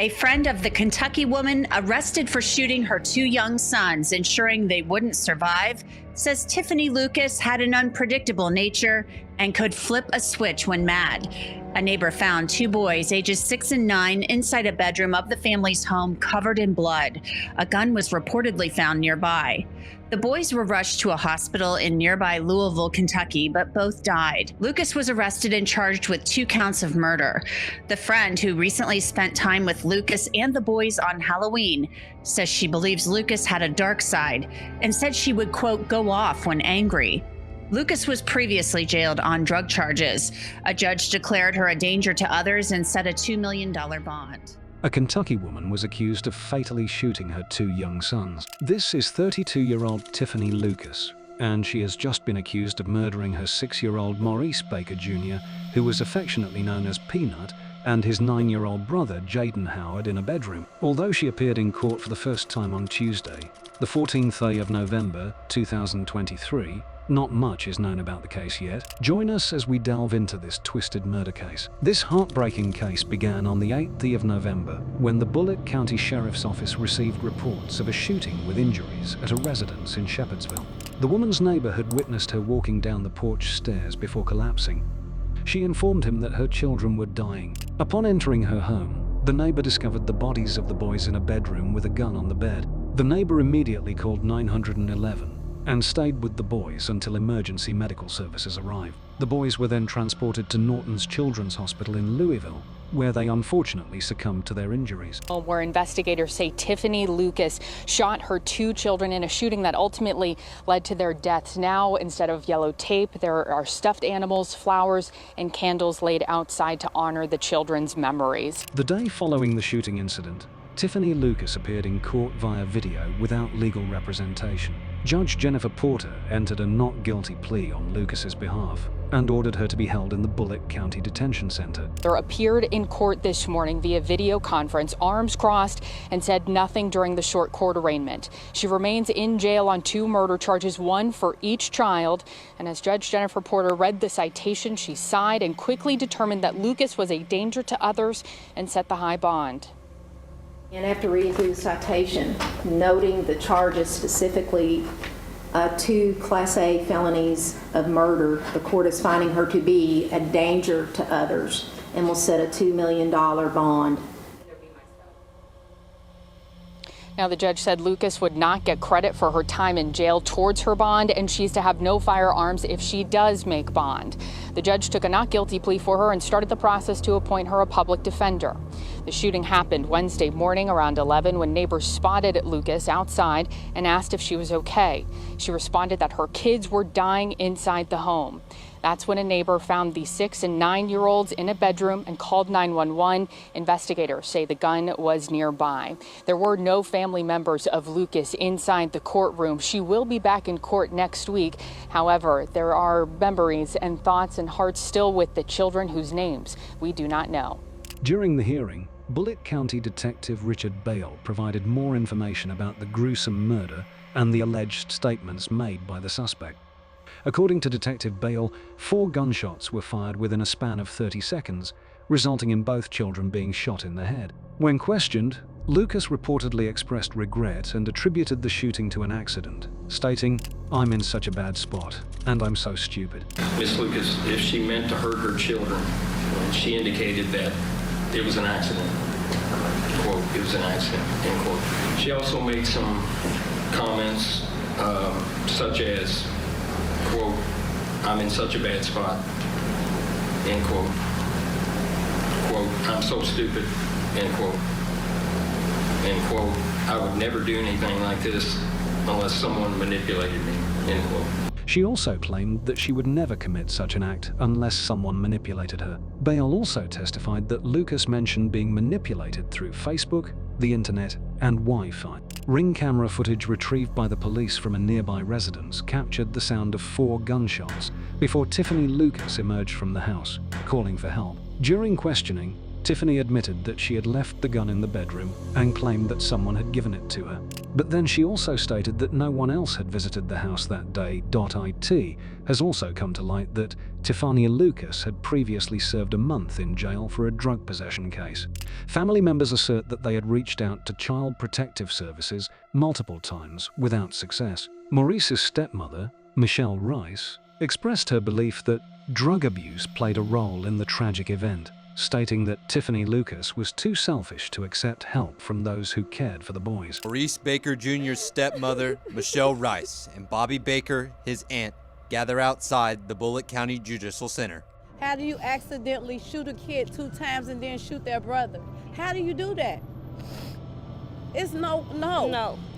A friend of the Kentucky woman arrested for shooting her two young sons, ensuring they wouldn't survive, says Tiffanie Lucas had an unpredictable nature and could flip a switch when mad. A neighbor found two boys, ages 6 and 9, inside a bedroom of the family's home covered in blood. A gun was reportedly found nearby. The boys were rushed to a hospital in nearby Louisville, Kentucky, but both died. Lucas was arrested and charged with 2 counts of murder. The friend, who recently spent time with Lucas and the boys on Halloween, says she believes Lucas had a dark side and said she would, quote, go off when angry. Lucas was previously jailed on drug charges. A judge declared her a danger to others and set a $2 million bond. A Kentucky woman was accused of fatally shooting her 2 young sons. This is 32-year-old Tiffanie Lucas, and she has just been accused of murdering her 6-year-old Maurice Baker Jr., who was affectionately known as Peanut, and his 9-year-old brother Jaden Howard in a bedroom. Although she appeared in court for the first time on Tuesday, the 14th day of November, 2023, not much is known about the case yet. Join us as we delve into this twisted murder case. This heartbreaking case began on the 8th day of November when the Bullitt County Sheriff's Office received reports of a shooting with injuries at a residence in Shepherdsville. The woman's neighbor had witnessed her walking down the porch stairs before collapsing. She informed him that her children were dying. Upon entering her home, the neighbor discovered the bodies of the boys in a bedroom with a gun on the bed. The neighbor immediately called 911 and stayed with the boys until emergency medical services arrived. The boys were then transported to Norton's Children's Hospital in Louisville, where they unfortunately succumbed to their injuries. Where investigators say Tiffanie Lucas shot her 2 children in a shooting that ultimately led to their deaths. Now, instead of yellow tape, there are stuffed animals, flowers, and candles laid outside to honor the children's memories. The day following the shooting incident, Tiffanie Lucas appeared in court via video without legal representation. Judge Jennifer Porter entered a not guilty plea on Lucas's behalf and ordered her to be held in the Bullitt County Detention Center. They appeared in court this morning via video conference, arms crossed, and said nothing during the short court arraignment. She remains in jail on 2 murder charges, 1 for each child. And as Judge Jennifer Porter read the citation, she sighed and quickly determined that Lucas was a danger to others and set the high bond. And after reading through the citation, noting the charges specifically, 2 Class A felonies of murder, the court is finding her to be a danger to others and will set a $2 million bond. Now, the judge said Lucas would not get credit for her time in jail towards her bond, and she's to have no firearms if she does make bond. The judge took a not guilty plea for her and started the process to appoint her a public defender. The shooting happened Wednesday morning around 11 when neighbors spotted Lucas outside and asked if she was okay. She responded that her kids were dying inside the home. That's when a neighbor found the 6 and 9-year-olds in a bedroom and called 911. Investigators say the gun was nearby. There were no family members of Lucas inside the courtroom. She will be back in court next week. However, there are memories and thoughts and hearts still with the children whose names we do not know. During the hearing, Bullitt County Detective Richard Bale provided more information about the gruesome murder and the alleged statements made by the suspect. According to Detective Bale, 4 gunshots were fired within a span of 30 seconds, resulting in both children being shot in the head. When questioned, Lucas reportedly expressed regret and attributed the shooting to an accident, stating, "I'm in such a bad spot, and I'm so stupid." Miss Lucas, if she meant to hurt her children, she indicated that it was an accident. Quote, it was an accident, end quote. She also made some comments such as, quote, "I'm in such a bad spot," end quote. Quote, "I'm so stupid," end quote. End quote, "I would never do anything like this unless someone manipulated me," end quote. She also claimed that she would never commit such an act unless someone manipulated her. Bale also testified that Lucas mentioned being manipulated through Facebook, the internet, and Wi-Fi. Ring camera footage retrieved by the police from a nearby residence captured the sound of 4 gunshots before Tiffanie Lucas emerged from the house, calling for help. During questioning, Tiffanie admitted that she had left the gun in the bedroom and claimed that someone had given it to her. But then she also stated that no one else had visited the house that day. It has also come to light that Tiffanie Lucas had previously served a month in jail for a drug possession case. Family members assert that they had reached out to Child Protective Services multiple times without success. Maurice's stepmother, Michelle Rice, expressed her belief that drug abuse played a role in the tragic event, stating that Tiffanie Lucas was too selfish to accept help from those who cared for the boys. Maurice Baker Jr.'s stepmother, Michelle Rice, and Bobby Baker, his aunt, gather outside the Bullitt County Judicial Center. How do you accidentally shoot a kid 2 times and then shoot their brother? How do you do that? It's no.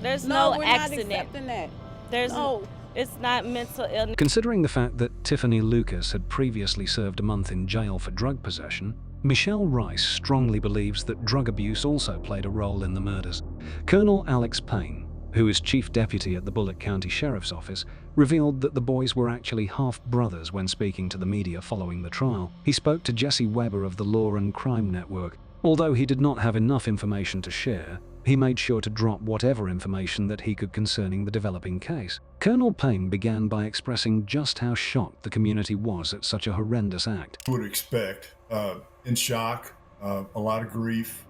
There's no we're accident. Not accepting that. There's no. It's not mental illness. Considering the fact that Tiffanie Lucas had previously served a month in jail for drug possession, Michelle Rice strongly believes that drug abuse also played a role in the murders. Colonel Alex Payne, who is chief deputy at the Bullitt County Sheriff's Office, revealed that the boys were actually half-brothers when speaking to the media following the trial. He spoke to Jesse Weber of the Law and Crime Network. Although he did not have enough information to share, he made sure to drop whatever information that he could concerning the developing case. Colonel Payne began by expressing just how shocked the community was at such a horrendous act. Would expect, in shock, a lot of grief,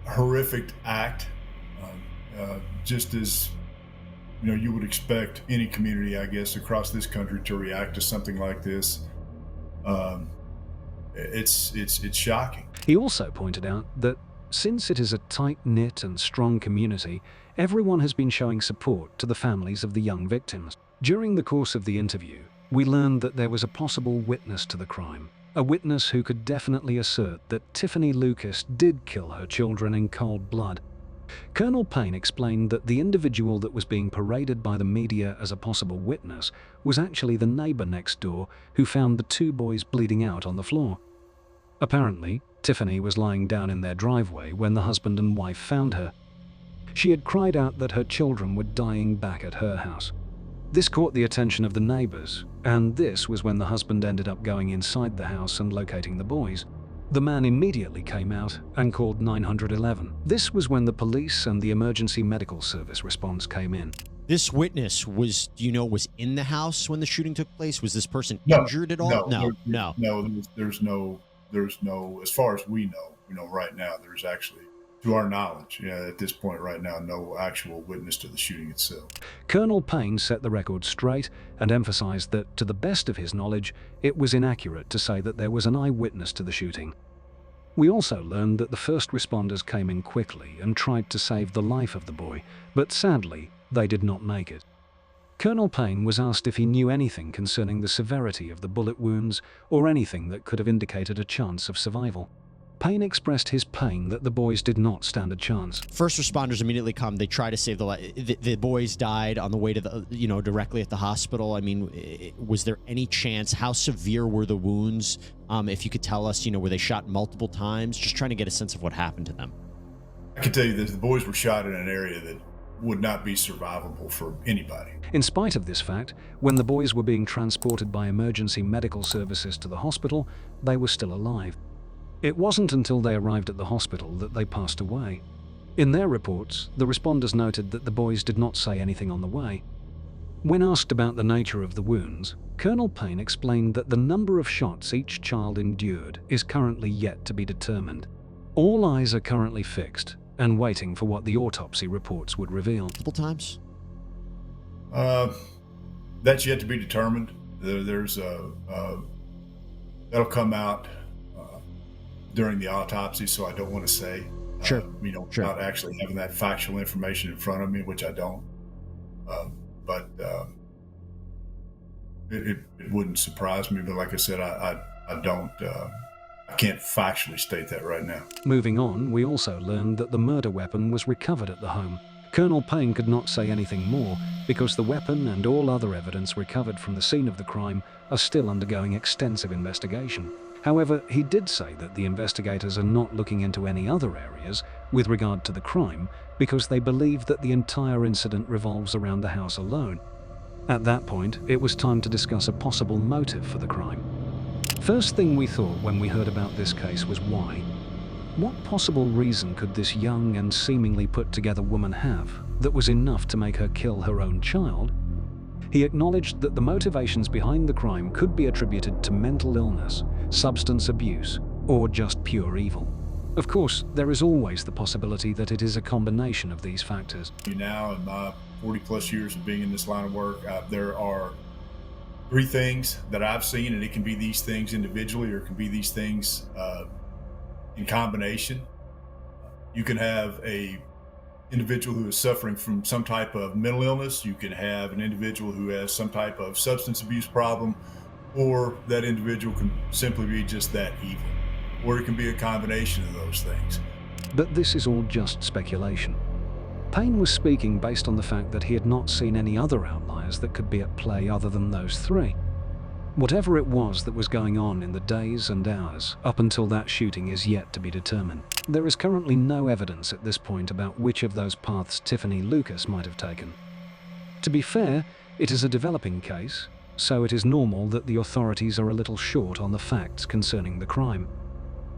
horrific act, just as you would expect any community, I guess, across this country to react to something like this. It's shocking. He also pointed out that since it is a tight-knit and strong community, everyone has been showing support to the families of the young victims. During the course of the interview, we learned that there was a possible witness to the crime, a witness who could definitely assert that Tiffanie Lucas did kill her children in cold blood. Colonel Payne explained that the individual that was being paraded by the media as a possible witness was actually the neighbor next door who found the 2 boys bleeding out on the floor. Apparently, Tiffanie was lying down in their driveway when the husband and wife found her. She had cried out that her children were dying back at her house. This caught the attention of the neighbors, and this was when the husband ended up going inside the house and locating the boys. The man immediately came out and called 911. This was when the police and the emergency medical service response came in. This witness was, was in the house when the shooting took place? Was this person injured at all? No, there's no, as far as we know, right now, there's actually, to our knowledge, at this point right now, no actual witness to the shooting itself. Colonel Payne set the record straight and emphasized that, to the best of his knowledge, it was inaccurate to say that there was an eyewitness to the shooting. We also learned that the first responders came in quickly and tried to save the life of the boy, but sadly, they did not make it. Colonel Payne was asked if he knew anything concerning the severity of the bullet wounds or anything that could have indicated a chance of survival. Payne expressed his pain that the boys did not stand a chance. First responders immediately come. They try to save the life. The boys died on the way to the, directly at the hospital. I mean, was there any chance? How severe were the wounds? If you could tell us, were they shot multiple times? Just trying to get a sense of what happened to them. I can tell you that the boys were shot in an area that would not be survivable for anybody. In spite of this fact, when the boys were being transported by emergency medical services to the hospital, they were still alive. It wasn't until they arrived at the hospital that they passed away. In their reports, the responders noted that the boys did not say anything on the way. When asked about the nature of the wounds, Colonel Payne explained that the number of shots each child endured is currently yet to be determined. All eyes are currently fixed and waiting for what the autopsy reports would reveal. Multiple times? That's yet to be determined. There's that'll come out during the autopsy, so I don't want to say. Sure. Sure. Not actually having that factual information in front of me, which I don't. But it wouldn't surprise me. But like I said, I don't. I can't factually state that right now. Moving on, we also learned that the murder weapon was recovered at the home. Colonel Payne could not say anything more because the weapon and all other evidence recovered from the scene of the crime are still undergoing extensive investigation. However, he did say that the investigators are not looking into any other areas with regard to the crime because they believe that the entire incident revolves around the house alone. At that point, it was time to discuss a possible motive for the crime. First thing we thought when we heard about this case was why? What possible reason could this young and seemingly put-together woman have that was enough to make her kill her own child? He acknowledged that the motivations behind the crime could be attributed to mental illness, substance abuse, or just pure evil. Of course, there is always the possibility that it is a combination of these factors. Now, in my 40-plus years of being in this line of work, there are 3 things that I've seen, and it can be these things individually or it can be these things in combination. You can have a individual who is suffering from some type of mental illness. You can have an individual who has some type of substance abuse problem, or that individual can simply be just that evil, or it can be a combination of those things. But this is all just speculation. Payne was speaking based on the fact that he had not seen any other outliers that could be at play other than those 3. Whatever it was that was going on in the days and hours up until that shooting is yet to be determined. There is currently no evidence at this point about which of those paths Tiffanie Lucas might have taken. To be fair, it is a developing case, so it is normal that the authorities are a little short on the facts concerning the crime.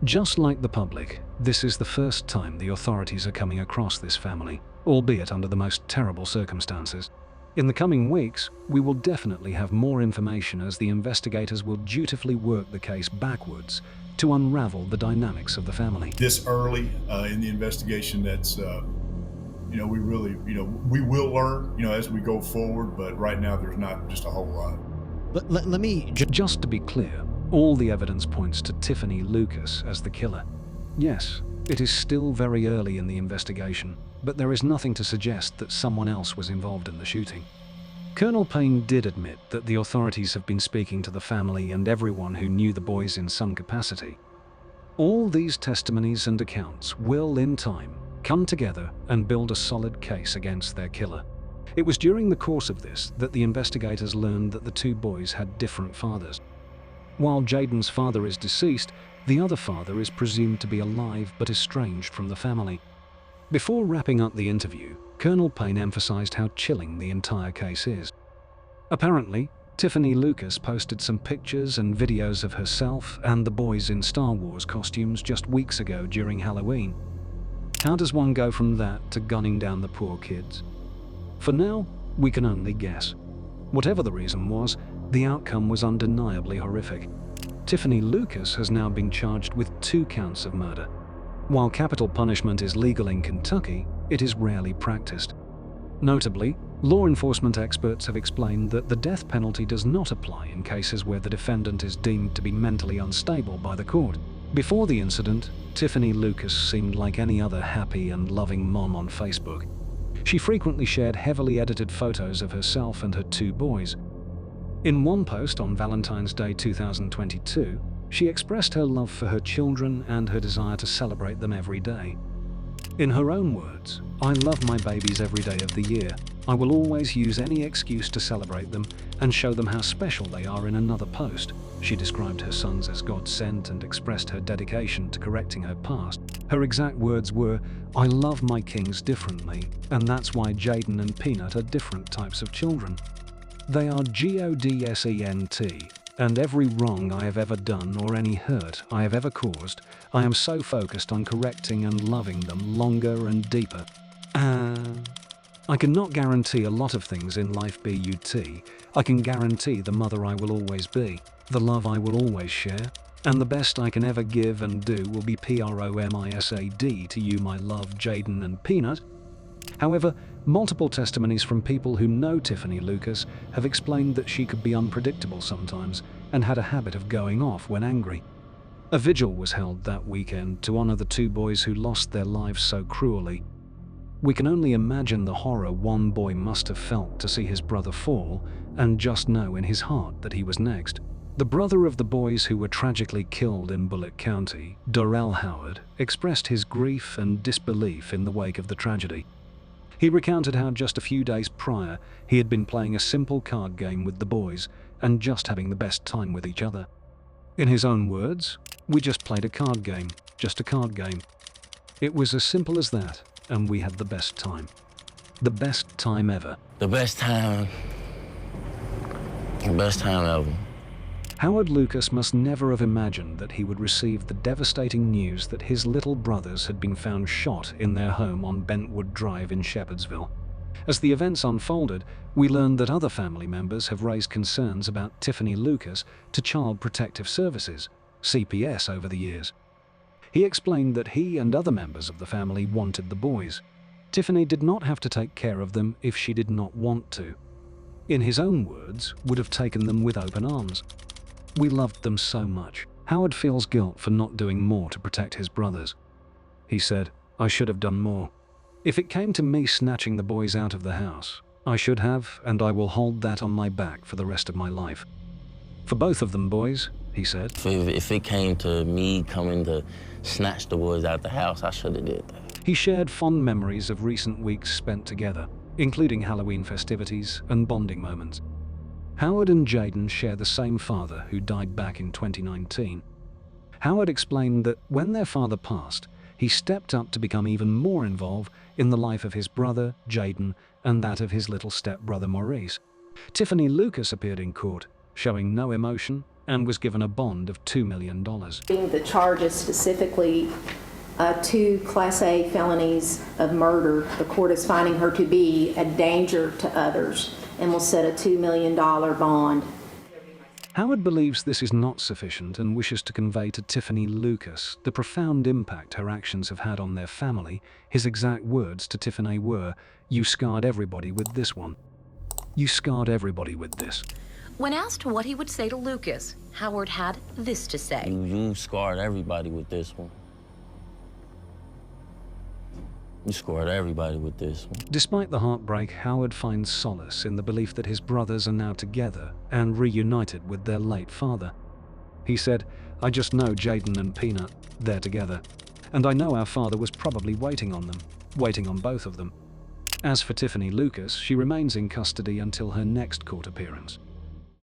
Just like the public, this is the first time the authorities are coming across this family, albeit under the most terrible circumstances. In the coming weeks, we will definitely have more information as the investigators will dutifully work the case backwards to unravel the dynamics of the family. This early in the investigation, that's, we really, we will learn, as we go forward, but right now there's not just a whole lot. Let me just to be clear, all the evidence points to Tiffanie Lucas as the killer. Yes, it is still very early in the investigation, but there is nothing to suggest that someone else was involved in the shooting. Colonel Payne did admit that the authorities have been speaking to the family and everyone who knew the boys in some capacity. All these testimonies and accounts will, in time, come together and build a solid case against their killer. It was during the course of this that the investigators learned that the 2 boys had different fathers. While Jaden's father is deceased, the other father is presumed to be alive but estranged from the family. Before wrapping up the interview, Colonel Payne emphasized how chilling the entire case is. Apparently, Tiffanie Lucas posted some pictures and videos of herself and the boys in Star Wars costumes just weeks ago during Halloween. How does one go from that to gunning down the poor kids? For now, we can only guess. Whatever the reason was, the outcome was undeniably horrific. Tiffanie Lucas has now been charged with 2 counts of murder. While capital punishment is legal in Kentucky, it is rarely practiced. Notably, law enforcement experts have explained that the death penalty does not apply in cases where the defendant is deemed to be mentally unstable by the court. Before the incident, Tiffanie Lucas seemed like any other happy and loving mom on Facebook. She frequently shared heavily edited photos of herself and her 2 boys. In one post on Valentine's Day 2022, she expressed her love for her children and her desire to celebrate them every day. In her own words, "I love my babies every day of the year. I will always use any excuse to celebrate them and show them how special they are." In another post, she described her sons as God sent and expressed her dedication to correcting her past. Her exact words were, "I love my kings differently, and that's why Jaden and Peanut are different types of children. They are GODSENT, and every wrong I have ever done or any hurt I have ever caused, I am so focused on correcting and loving them longer and deeper. I cannot guarantee a lot of things in life, but I can guarantee the mother I will always be, the love I will always share, and the best I can ever give and do will be PROMISAD to you, my love, Jaden and Peanut." However, multiple testimonies from people who know Tiffanie Lucas have explained that she could be unpredictable sometimes and had a habit of going off when angry. A vigil was held that weekend to honor the 2 boys who lost their lives so cruelly. We can only imagine the horror one boy must have felt to see his brother fall and just know in his heart that he was next. The brother of the boys who were tragically killed in Bullitt County, Durrell Howard, expressed his grief and disbelief in the wake of the tragedy. He recounted how just a few days prior, he had been playing a simple card game with the boys and just having the best time with each other. In his own words, "We just played a card game, just a card game. It was as simple as that, and we had the best time. The best time ever." The best time ever. Howard Lucas must never have imagined that he would receive the devastating news that his little brothers had been found shot in their home on Bentwood Drive in Shepherdsville. As the events unfolded, we learned that other family members have raised concerns about Tiffanie Lucas to Child Protective Services, CPS, over the years. He explained that he and other members of the family wanted the boys. Tiffanie did not have to take care of them if she did not want to. In his own words, would have taken them with open arms. We loved them so much. Howard feels guilt for not doing more to protect his brothers. He said, "I should have done more. If it came to me snatching the boys out of the house, I should have, and I will hold that on my back for the rest of my life." For both of them boys, he said, If it came to me coming to snatch the boys out the house, I should have did that. he shared fond memories of recent weeks spent together, including Halloween festivities and bonding moments. Howard and Jaden share the same father who died back in 2019. Howard explained that when their father passed, he stepped up to become even more involved in the life of his brother, Jaden, and that of his little stepbrother, Maurice. Tiffanie Lucas appeared in court, showing no emotion, and was given a bond of $2 million. The charges specifically 2 Class A felonies of murder, the court is finding her to be a danger to others and will set a $2 million bond. Howard believes this is not sufficient and wishes to convey to Tiffanie Lucas the profound impact her actions have had on their family. His exact words to Tiffanie were, "You scarred everybody with this one. You scarred everybody with this." When asked what he would say to Lucas, Howard had this to say. You scarred everybody with this one. You scored everybody with this one. Despite the heartbreak, Howard finds solace in the belief that his brothers are now together and reunited with their late father. He said, "I just know Jaden and Peanut, they're together. And I know our father was probably waiting on them, waiting on both of them." As for Tiffanie Lucas, she remains in custody until her next court appearance.